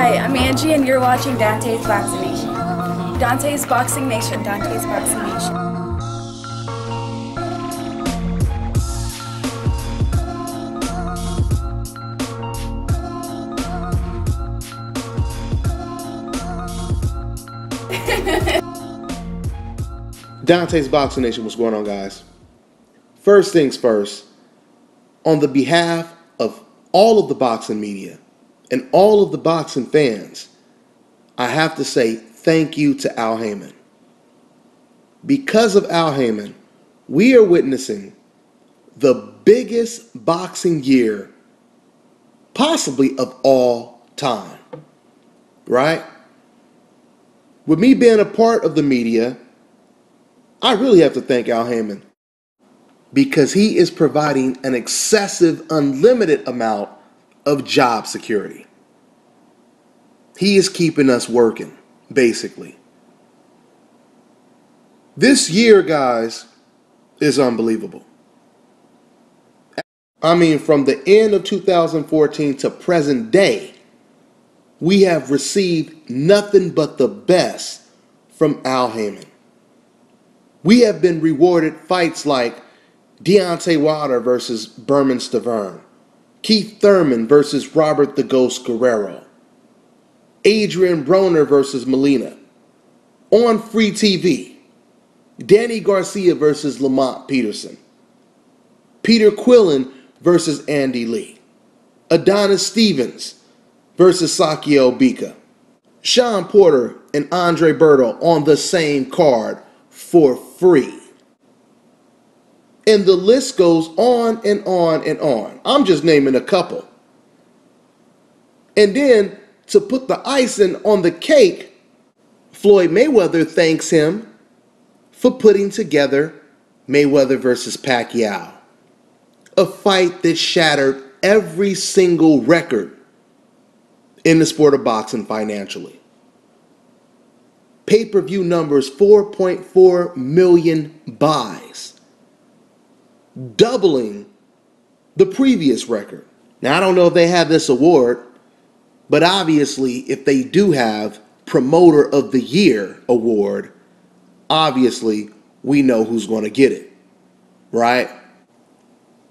Hi, I'm Angie and you're watching Dante's Boxing Nation. Dante's Boxing Nation, Dante's Boxing Nation. Dante's Boxing Nation, what's going on, guys? First things first, on the behalf of all of the boxing media and all of the boxing fans, I have to say thank you to Al Haymon. Because of Al Haymon, we are witnessing the biggest boxing year possibly of all time, right? With me being a part of the media, I really have to thank Al Haymon because he is providing an excessive, unlimited amount of job security. He is keeping us working, basically. This year, guys, is unbelievable. I mean, from the end of 2014 to present day, we have received nothing but the best from Al Haymon. We have been rewarded fights like Deontay Wilder versus Berman Stavern, Keith Thurman versus Robert the Ghost Guerrero, Adrian Broner versus Molina, on free TV, Danny Garcia versus Lamont Peterson, Peter Quillen versus Andy Lee, Adonis Stevens versus Sakio Bika, Sean Porter and Andre Berto on the same card for free. And the list goes on and on and on. I'm just naming a couple. And then to put the icing on the cake, Floyd Mayweather thanks him for putting together Mayweather versus Pacquiao, a fight that shattered every single record in the sport of boxing financially. Pay-per-view numbers, 4.4 million buys, doubling the previous record. Now, I don't know if they have this award, but obviously, if they do have Promoter of the Year award, obviously, we know who's going to get it, right?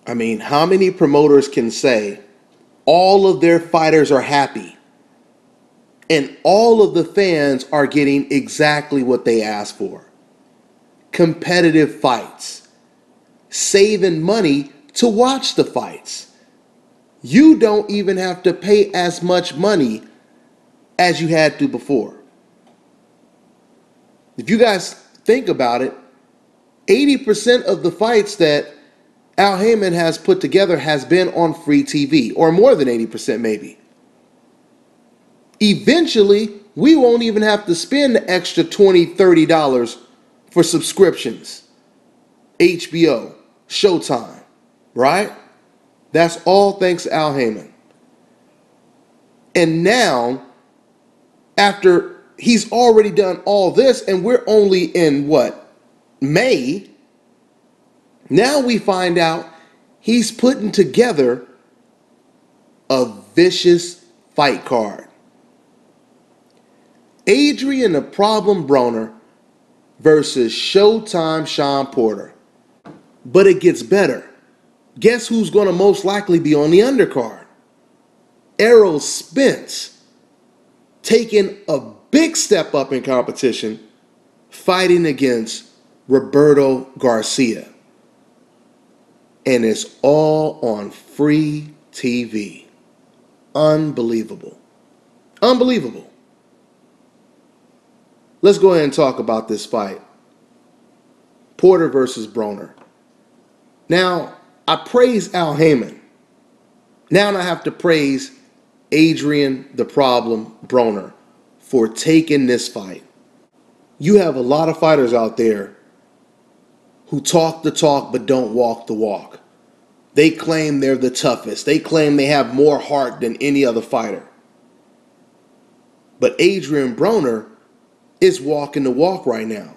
I mean, how many promoters can say all of their fighters are happy and all of the fans are getting exactly what they asked for? Competitive fights, saving money to watch the fights. You don't even have to pay as much money as you had to before. If you guys think about it, 80% of the fights that Al Haymon has put together has been on free TV, or more than 80% maybe. Eventually, we won't even have to spend the extra $20, $30 for subscriptions. HBO, Showtime, right? That's all thanks to Al Haymon. And now, after he's already done all this, and we're only in what, May? Now we find out he's putting together a vicious fight card. Adrian the Problem Broner versus Showtime Sean Porter. But it gets better. Guess who's going to most likely be on the undercard? Errol Spence, taking a big step up in competition, fighting against Roberto Garcia. And it's all on free TV. Unbelievable. Unbelievable. Let's go ahead and talk about this fight. Porter versus Broner. Now, I praise Al Haymon. Now I have to praise Adrian the Problem Broner for taking this fight. You have a lot of fighters out there who talk the talk but don't walk the walk. They claim they're the toughest. They claim they have more heart than any other fighter. But Adrian Broner is walking the walk right now.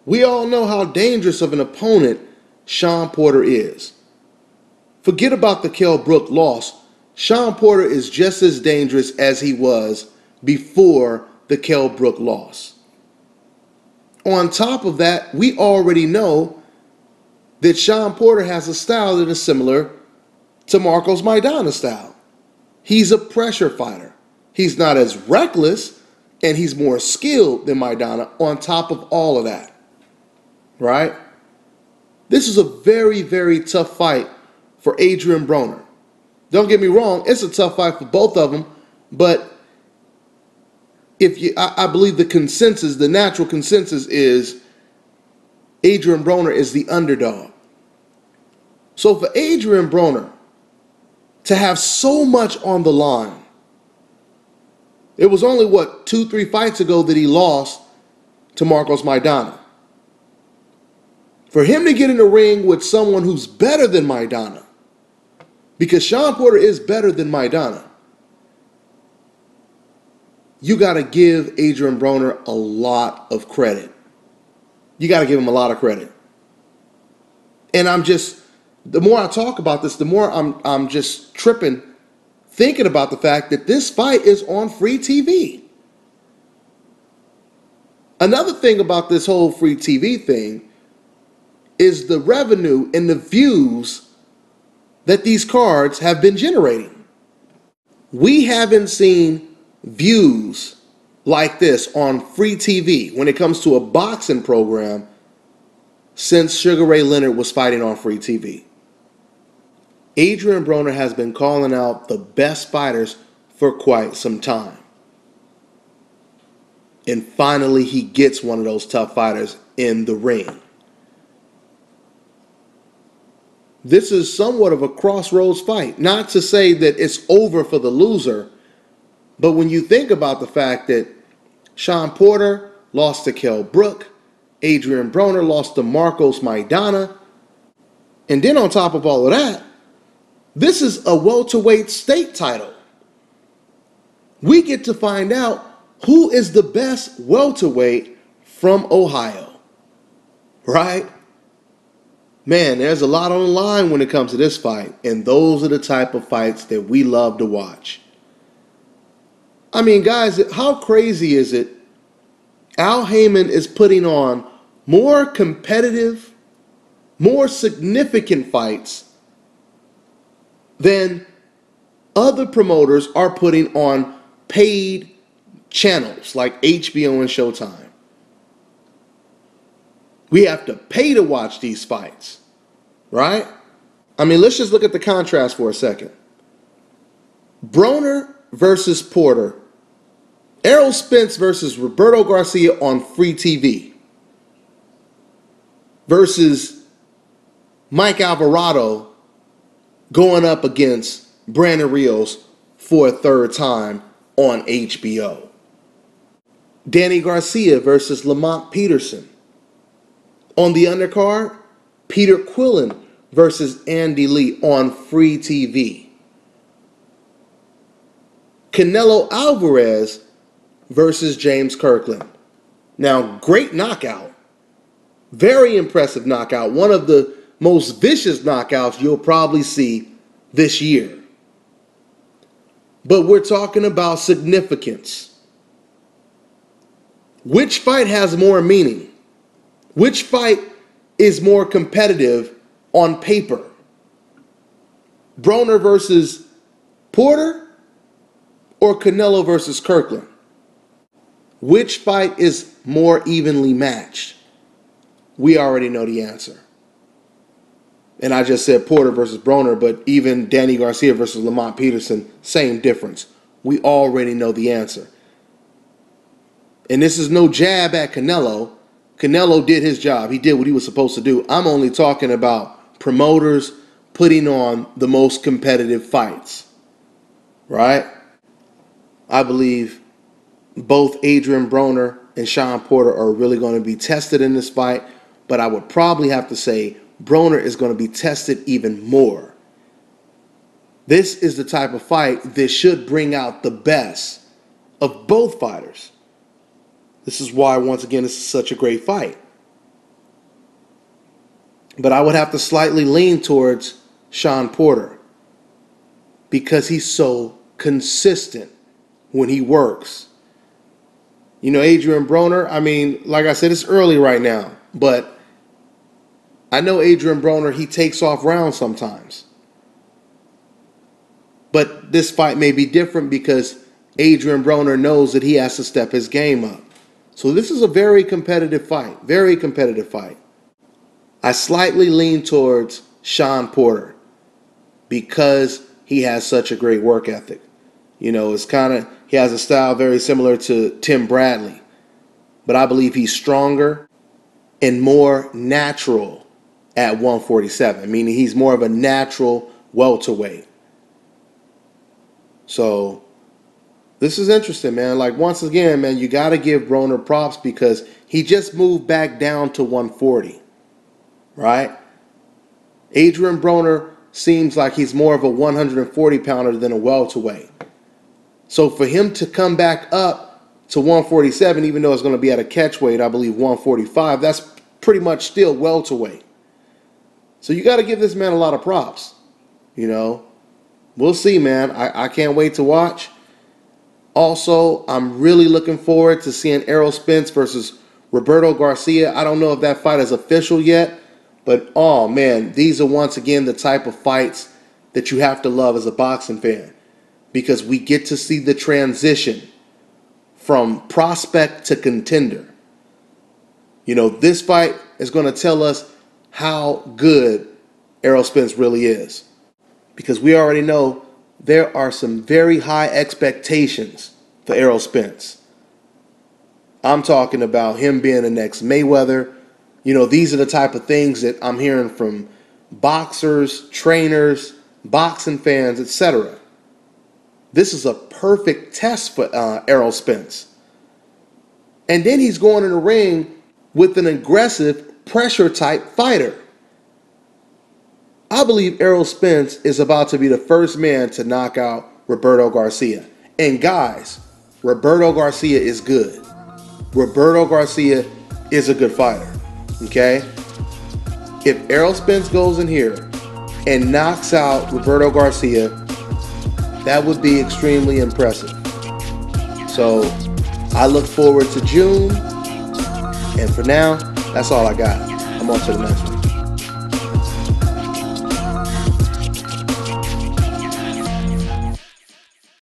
We all know how dangerous of an opponent Sean Porter is. Forget about the Kell Brook loss. Sean Porter is just as dangerous as he was before the Kell Brook loss. On top of that, we already know that Sean Porter has a style that is similar to Marcos Maidana's style. He's a pressure fighter. He's not as reckless, and he's more skilled than Maidana on top of all of that. Right? This is a very, very tough fight for Adrian Broner. Don't get me wrong, it's a tough fight for both of them, but I believe the natural consensus is Adrian Broner is the underdog. So for Adrian Broner to have so much on the line, it was only, 2-3 fights ago that he lost to Marcos Maidana. For him to get in the ring with someone who's better than Maidana, because Sean Porter is better than Maidana, you got to give Adrian Broner a lot of credit. You got to give him a lot of credit. And the more I talk about this, the more I'm just tripping, thinking about the fact that this fight is on free TV. Another thing about this whole free TV thing is the revenue and the views that these cards have been generating. We haven't seen views like this on free TV when it comes to a boxing program since Sugar Ray Leonard was fighting on free TV. Adrian Broner has been calling out the best fighters for quite some time. And finally, he gets one of those tough fighters in the ring. This is somewhat of a crossroads fight. Not to say that it's over for the loser, but when you think about the fact that Sean Porter lost to Kell Brook, Adrian Broner lost to Marcos Maidana, and then on top of all of that, this is a welterweight state title. We get to find out who is the best welterweight from Ohio, right? Man, there's a lot on the line when it comes to this fight, and those are the type of fights that we love to watch. I mean, guys, how crazy is it? Al Haymon is putting on more competitive, more significant fights than other promoters are putting on paid channels like HBO and Showtime. We have to pay to watch these fights, right? I mean, let's just look at the contrast for a second. Broner versus Porter. Errol Spence versus Roberto Garcia on free TV. Versus Mike Alvarado going up against Brandon Rios for a third time on HBO. Danny Garcia versus Lamont Peterson. On the undercard, Peter Quillen versus Andy Lee on free TV. Canelo Alvarez versus James Kirkland. Now, great knockout. Very impressive knockout. One of the most vicious knockouts you'll probably see this year. But we're talking about significance. Which fight has more meaning? Which fight is more competitive on paper? Broner versus Porter or Canelo versus Kirkland? Which fight is more evenly matched? We already know the answer. And I just said Porter versus Broner, but even Danny Garcia versus Lamont Peterson, same difference. We already know the answer. And this is no jab at Canelo. Canelo did his job. He did what he was supposed to do. I'm only talking about promoters putting on the most competitive fights. Right? I believe both Adrian Broner and Sean Porter are really going to be tested in this fight, but I would probably have to say Broner is going to be tested even more. This is the type of fight that should bring out the best of both fighters. This is why, once again, this is such a great fight. But I would have to slightly lean towards Sean Porter. because he's so consistent when he works. You know, Adrian Broner, I mean, like I said, it's early right now, but I know Adrian Broner, he takes off rounds sometimes. But this fight may be different because Adrian Broner knows that he has to step his game up. So this is a very competitive fight, very competitive fight. I slightly lean towards Shawn Porter because he has such a great work ethic. You know, he has a style very similar to Tim Bradley, but I believe he's stronger and more natural at 147, meaning he's more of a natural welterweight. So this is interesting, man. Like, once again, man, you got to give Broner props because he just moved back down to 140, right? Adrian Broner seems like he's more of a 140-pounder than a welterweight. So for him to come back up to 147, even though it's going to be at a catch weight, I believe 145, that's pretty much still welterweight. So you got to give this man a lot of props. You know, we'll see, man. I can't wait to watch. Also, I'm really looking forward to seeing Errol Spence versus Roberto Garcia. I don't know if that fight is official yet, but oh man, these are once again the type of fights that you have to love as a boxing fan, because we get to see the transition from prospect to contender. You know, this fight is going to tell us how good Errol Spence really is, because we already know there are some very high expectations for Errol Spence. I'm talking about him being the next Mayweather. You know, these are the type of things that I'm hearing from boxers, trainers, boxing fans, etc. This is a perfect test for Errol Spence. And then he's going in the ring with an aggressive, pressure-type fighter. I believe Errol Spence is about to be the first man to knock out Roberto Garcia. And guys, Roberto Garcia is good. Roberto Garcia is a good fighter. Okay? If Errol Spence goes in here and knocks out Roberto Garcia, that would be extremely impressive. So I look forward to June. And for now, that's all I got. I'm on to the next one.